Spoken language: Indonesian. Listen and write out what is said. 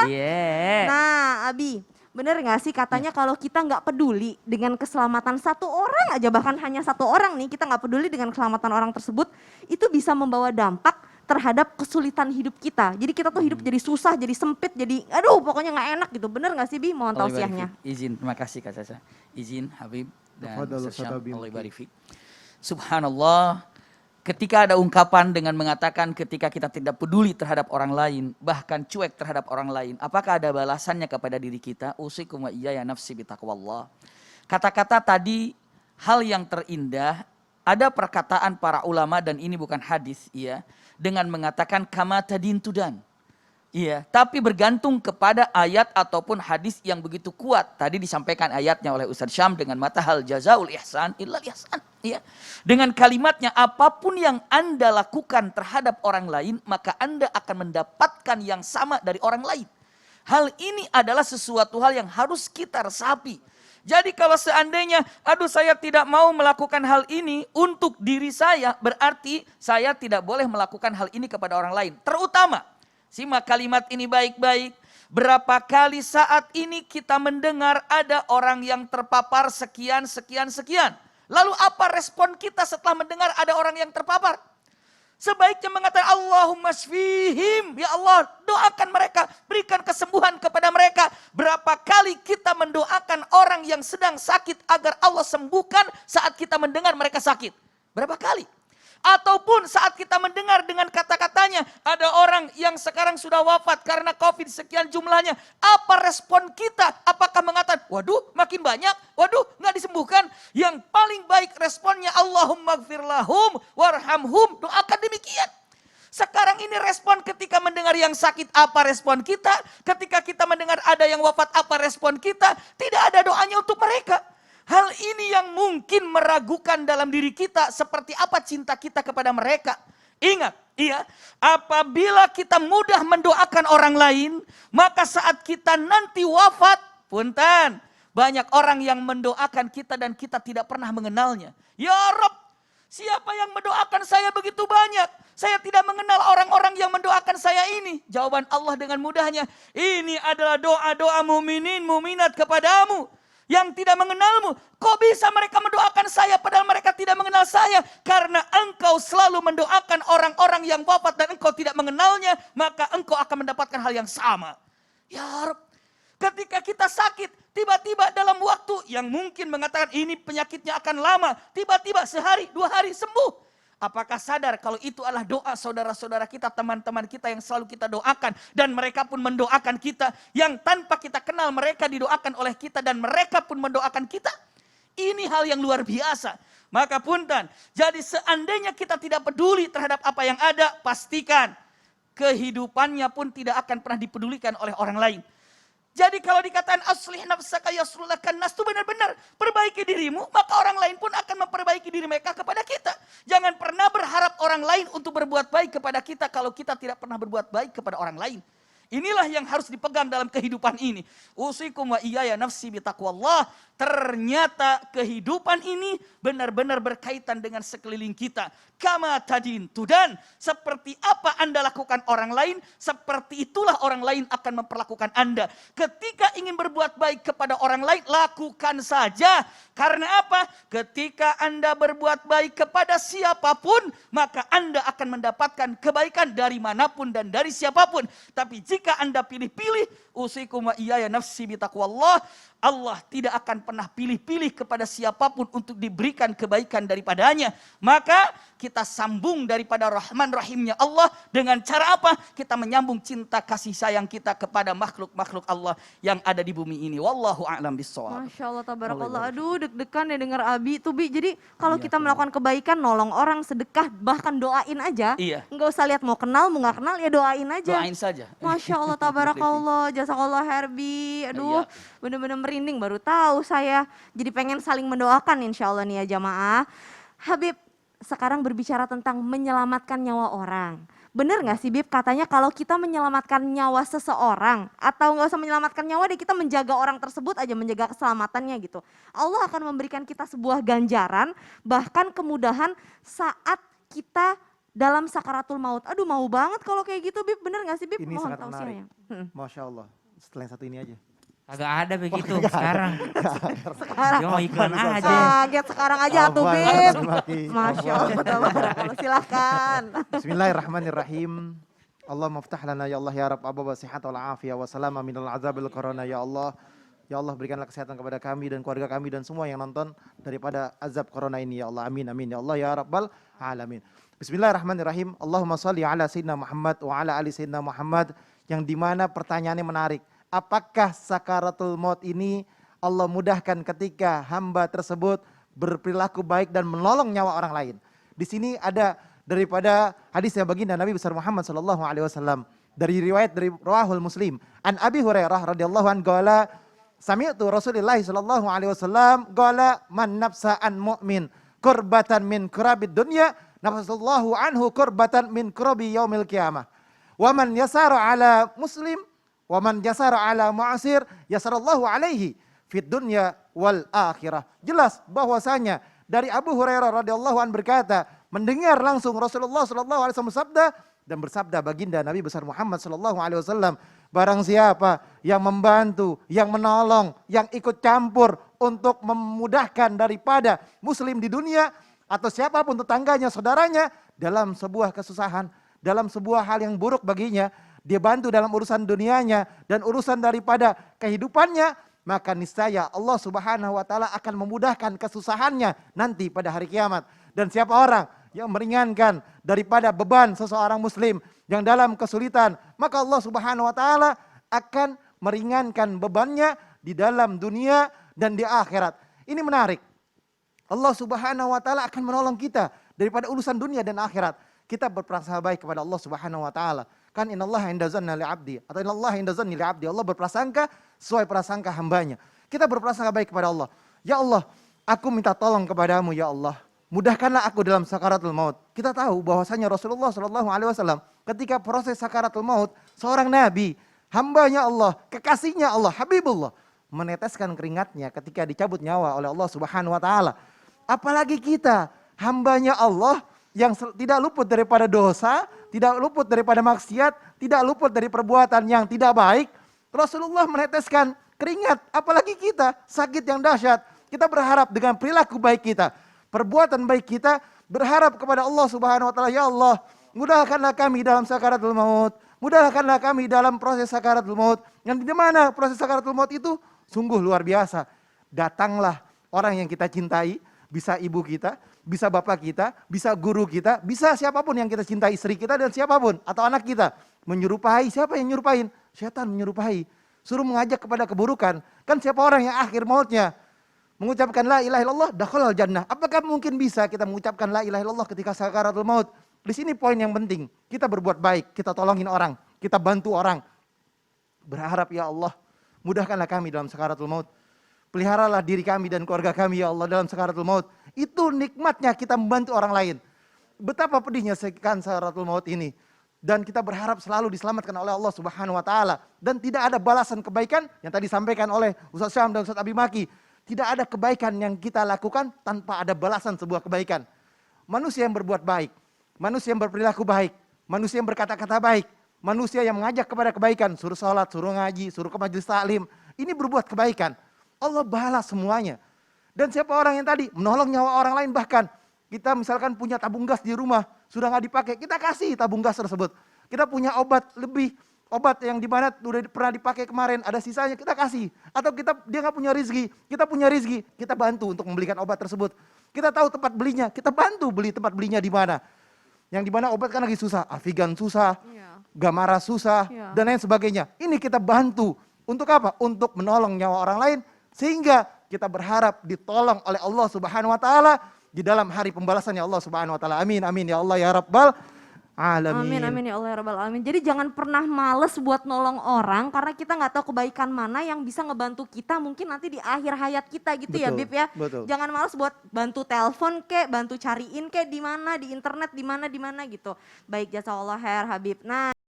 Iya. Nah Abi, bener gak sih katanya kalau kita nggak peduli dengan keselamatan satu orang aja, bahkan hanya satu orang nih, kita nggak peduli dengan keselamatan orang tersebut, itu bisa membawa dampak terhadap kesulitan hidup kita. Jadi kita tuh hidup jadi susah, jadi sempit, jadi aduh pokoknya nggak enak gitu. Bener gak sih Bi? Mohon Allah barik tausiahnya. fik. Izin, terima kasih Kak Caca. Izin Habib dan Tafadhal, Ustaz Syam. Ustaz Habib. Allah barik fik. Subhanallah, ketika ada ungkapan dengan mengatakan ketika kita tidak peduli terhadap orang lain, bahkan cuek terhadap orang lain, apakah ada balasannya kepada diri kita? Usikum wa iyaya nafsi bitaqwallah. Kata-kata tadi hal yang terindah, ada perkataan para ulama dan ini bukan hadis, ya, dengan mengatakan kama tadin tudan. Iya, tapi bergantung kepada ayat ataupun hadis yang begitu kuat. Tadi disampaikan ayatnya oleh Ustaz Syam dengan mata hal jazaul ihsan illal ihsan. Iya. Dengan kalimatnya apapun yang Anda lakukan terhadap orang lain, maka Anda akan mendapatkan yang sama dari orang lain. Hal ini adalah sesuatu hal yang harus kita resapi. Jadi kalau seandainya, aduh saya tidak mau melakukan hal ini untuk diri saya, berarti saya tidak boleh melakukan hal ini kepada orang lain. Terutama, simak kalimat ini baik-baik. Berapa kali saat ini kita mendengar ada orang yang terpapar sekian. Lalu apa respon kita setelah mendengar ada orang yang terpapar? Sebaiknya mengatakan Allahumma shfihim. Ya Allah, doakan mereka, berikan kesembuhan kepada mereka. Berapa kali kita mendoakan orang yang sedang sakit agar Allah sembuhkan saat kita mendengar mereka sakit? Berapa kali? Ataupun saat kita mendengar dengan kata-katanya ada orang yang sekarang sudah wafat karena COVID sekian jumlahnya. Apa respon kita? Apakah mengatakan, waduh makin banyak, waduh nggak disembuhkan? Yang paling baik responnya Allahumma gfir lahum warhamhum. Doakan demikian. Sekarang ini respon ketika mendengar yang sakit, apa respon kita? Ketika kita mendengar ada yang wafat, apa respon kita? Tidak ada doanya untuk mereka. Hal ini yang mungkin meragukan dalam diri kita seperti apa cinta kita kepada mereka. Ingat, iya, apabila kita mudah mendoakan orang lain, maka saat kita nanti wafat, punten, banyak orang yang mendoakan kita dan kita tidak pernah mengenalnya. Ya Rob, siapa yang mendoakan saya begitu banyak? Saya tidak mengenal orang-orang yang mendoakan saya ini. Jawaban Allah dengan mudahnya, ini adalah doa-doa muminin, muminat kepadamu. Yang tidak mengenalmu, kok bisa mereka mendoakan saya padahal mereka tidak mengenal saya? Karena engkau selalu mendoakan orang-orang yang wafat dan engkau tidak mengenalnya, maka engkau akan mendapatkan hal yang sama. Ya Rabb, ketika kita sakit, tiba-tiba dalam waktu yang mungkin mengatakan ini penyakitnya akan lama, tiba-tiba sehari, 2 hari sembuh. Apakah sadar kalau itu adalah doa saudara-saudara kita, teman-teman kita yang selalu kita doakan. Dan mereka pun mendoakan kita yang tanpa kita kenal mereka didoakan oleh kita dan mereka pun mendoakan kita. Ini hal yang luar biasa. Maka punten, jadi seandainya kita tidak peduli terhadap apa yang ada, pastikan kehidupannya pun tidak akan pernah dipedulikan oleh orang lain. Jadi kalau dikatakan aslih nafsaka yaslullakan nas, itu benar-benar perbaiki dirimu, maka orang lain pun akan memperbaiki diri mereka kepada kita. Jangan pernah berharap orang lain untuk berbuat baik kepada kita kalau kita tidak pernah berbuat baik kepada orang lain. Inilah yang harus dipegang dalam kehidupan ini. Usikum wa iyaya nafsi bitaqwallah. Ternyata kehidupan ini benar-benar berkaitan dengan sekeliling kita. Kama tadin tudan. Seperti apa Anda lakukan orang lain, seperti itulah orang lain akan memperlakukan Anda. Ketika ingin berbuat baik kepada orang lain, lakukan saja. Karena apa? Ketika Anda berbuat baik kepada siapapun, maka Anda akan mendapatkan kebaikan dari manapun dan dari siapapun. Tapi jika Anda pilih-pilih, usikum wa iyaya nafsi bitaqwallah, Allah tidak akan pernah pilih-pilih kepada siapapun untuk diberikan kebaikan daripadanya. Maka kita sambung daripada Rahman Rahimnya Allah dengan cara apa? Kita menyambung cinta kasih sayang kita kepada makhluk-makhluk Allah yang ada di bumi ini. Wallahu a'lam bishawab. Masya Allah, tabarakallah. Aduh deg-degan ya dengar Abi tuh Bi. Jadi kalau kita melakukan kebaikan, nolong orang, sedekah, bahkan doain aja. Iya. Nggak usah lihat mau kenal, mau nggak kenal, ya doain aja. Doain saja. Masya Allah, tabarakallah, jazakallah Herbi. Aduh, bener-bener merinding, baru tahu saya. Jadi pengen saling mendoakan insya Allah nih ya jamaah. Habib, sekarang berbicara tentang menyelamatkan nyawa orang. Bener gak sih Bib, katanya kalau kita menyelamatkan nyawa seseorang, atau gak usah menyelamatkan nyawa deh, kita menjaga orang tersebut aja, menjaga keselamatannya gitu. Allah akan memberikan kita sebuah ganjaran, bahkan kemudahan saat kita dalam sakaratul maut. Aduh mau banget kalau kayak gitu Bib, bener gak sih Bib? Ini Mohon sangat tausiahnya. menarik. Masya Allah. Setelah yang satu ini aja. Kagak ada begitu kagak ada. sekarang. Sekarang. Dia mau iklan aja. Kaget sekarang aja atuh Afwan, Bib. Maki. Masya Allah, tabarakallah. Silakan. Bismillahirrahmanirrahim. Allah maftah lana ya Allah ya Rabb ababa sihat wal afiyah wa salama minal azabil corona ya Allah. Ya Allah berikanlah kesehatan kepada kami dan keluarga kami dan semua yang nonton daripada azab corona ini ya Allah. Amin amin ya Allah ya Rabbal alamin. Bismillahirrahmanirrahim. Allahumma salli ala sayyidina Muhammad wa ala ali sayyidina Muhammad, yang dimana pertanyaannya menarik. Apakah sakaratul maut ini Allah mudahkan ketika hamba tersebut berperilaku baik dan menolong nyawa orang lain? Di sini ada daripada hadis yang baginda Nabi besar Muhammad sallallahu alaihi wasallam dari riwayat dari Rawahul Muslim. An Abi Hurairah radhiyallahu anhu qala sami'tu Rasulullah sallallahu alaihi wasallam qala man nafsa an mu'min kurbatan min kurabid dunya nafsallahu anhu kurbatan min kurabi yaumil qiyamah. Wa man yasara ala muslim wa man yasara ala mu'asir yasarallahu alaihi fid dunya wal akhirah. Jelas bahwasanya dari Abu Hurairah radhiyallahu anhu berkata, mendengar langsung Rasulullah sallallahu alaihi wasallam bersabda, dan bersabda baginda Nabi besar Muhammad sallallahu alaihi wasallam, barang siapa yang membantu, yang menolong, yang ikut campur untuk memudahkan daripada muslim di dunia atau siapapun tetangganya, saudaranya dalam sebuah kesusahan, dalam sebuah hal yang buruk baginya, dia bantu dalam urusan dunianya dan urusan daripada kehidupannya, maka niscaya Allah Subhanahu wa taala akan memudahkan kesusahannya nanti pada hari kiamat. Dan siapa orang yang meringankan daripada beban seseorang muslim yang dalam kesulitan, maka Allah Subhanahu wa taala akan meringankan bebannya di dalam dunia dan di akhirat. Ini menarik. Allah Subhanahu wa taala akan menolong kita daripada urusan dunia dan akhirat. Kita berprasangka baik kepada Allah Subhanahu wa taala. Kan innallaha inda zanni li 'abdi atau innallaha inda zanni li 'abdi. Allah berprasangka sesuai prasangka hambanya. Kita berprasangka baik kepada Allah. Ya Allah, aku minta tolong kepadamu ya Allah. Mudahkanlah aku dalam sakaratul maut. Kita tahu bahwasanya Rasulullah sallallahu alaihi wasallam ketika proses sakaratul maut, seorang nabi, hambanya Allah, kekasihnya Allah, Habibullah, meneteskan keringatnya ketika dicabut nyawa oleh Allah Subhanahu wa taala. Apalagi kita, hambanya Allah yang tidak luput daripada dosa, tidak luput daripada maksiat, tidak luput dari perbuatan yang tidak baik. Rasulullah meneteskan keringat, apalagi kita sakit yang dahsyat. Kita berharap dengan perilaku baik kita, perbuatan baik kita, berharap kepada Allah Subhanahu wa taala, ya Allah, mudahkanlah kami dalam sakaratul maut. Mudahkanlah kami dalam proses sakaratul maut. Yang di mana proses sakaratul maut itu sungguh luar biasa. Datanglah orang yang kita cintai, bisa ibu kita, bisa bapak kita, bisa guru kita, bisa siapapun yang kita cintai, istri kita dan siapapun atau anak kita. Menyerupai, siapa yang menyerupain? Setan menyerupai. Suruh mengajak kepada keburukan. Kan siapa orang yang akhir mautnya mengucapkan la ilaha illallah dakhalal jannah. Apakah mungkin bisa kita mengucapkan la ilaha illallah ketika sakaratul maut? Di sini poin yang penting. Kita berbuat baik, kita tolongin orang, kita bantu orang. Berharap ya Allah, mudahkanlah kami dalam sakaratul maut. Peliharalah diri kami dan keluarga kami ya Allah dalam sakaratul maut. Itu nikmatnya kita membantu orang lain. Betapa pedihnya sakaratul maut ini. Dan kita berharap selalu diselamatkan oleh Allah Subhanahu wa taala. Dan tidak ada balasan kebaikan yang tadi disampaikan oleh Ustaz Syam dan Ustaz Abi Maki. Tidak ada kebaikan yang kita lakukan tanpa ada balasan sebuah kebaikan. Manusia yang berbuat baik, manusia yang berperilaku baik, manusia yang berkata-kata baik, manusia yang mengajak kepada kebaikan, suruh sholat, suruh ngaji, suruh ke majelis taklim, ini berbuat kebaikan. Allah balas semuanya. Dan siapa orang yang tadi menolong nyawa orang lain, bahkan kita misalkan punya tabung gas di rumah, sudah nggak dipakai, kita kasih tabung gas tersebut. Kita punya obat lebih, obat yang dimana udah pernah dipakai kemarin, ada sisanya, kita kasih. Atau dia nggak punya rezeki, kita punya rezeki, kita bantu untuk membelikan obat tersebut. Kita tahu tempat belinya, kita bantu beli tempat belinya di mana. Yang dimana obat kan lagi susah, Avigan susah, Gamara susah, dan lain sebagainya. Ini kita bantu. Untuk apa? Untuk menolong nyawa orang lain, sehingga kita berharap ditolong oleh Allah Subhanahu wa taala di dalam hari pembalasannya Allah Subhanahu wa taala. Amin amin ya Allah ya Rabbal alamin. Amin amin ya Allah ya Rabbal alamin. Jadi jangan pernah males buat nolong orang karena kita nggak tahu kebaikan mana yang bisa ngebantu kita mungkin nanti di akhir hayat kita gitu. Betul, ya Bib ya. Betul. Jangan males buat bantu telepon kek, bantu cariin kek di mana, di internet di mana gitu. Baik, jazakallah khair Habib. Nah,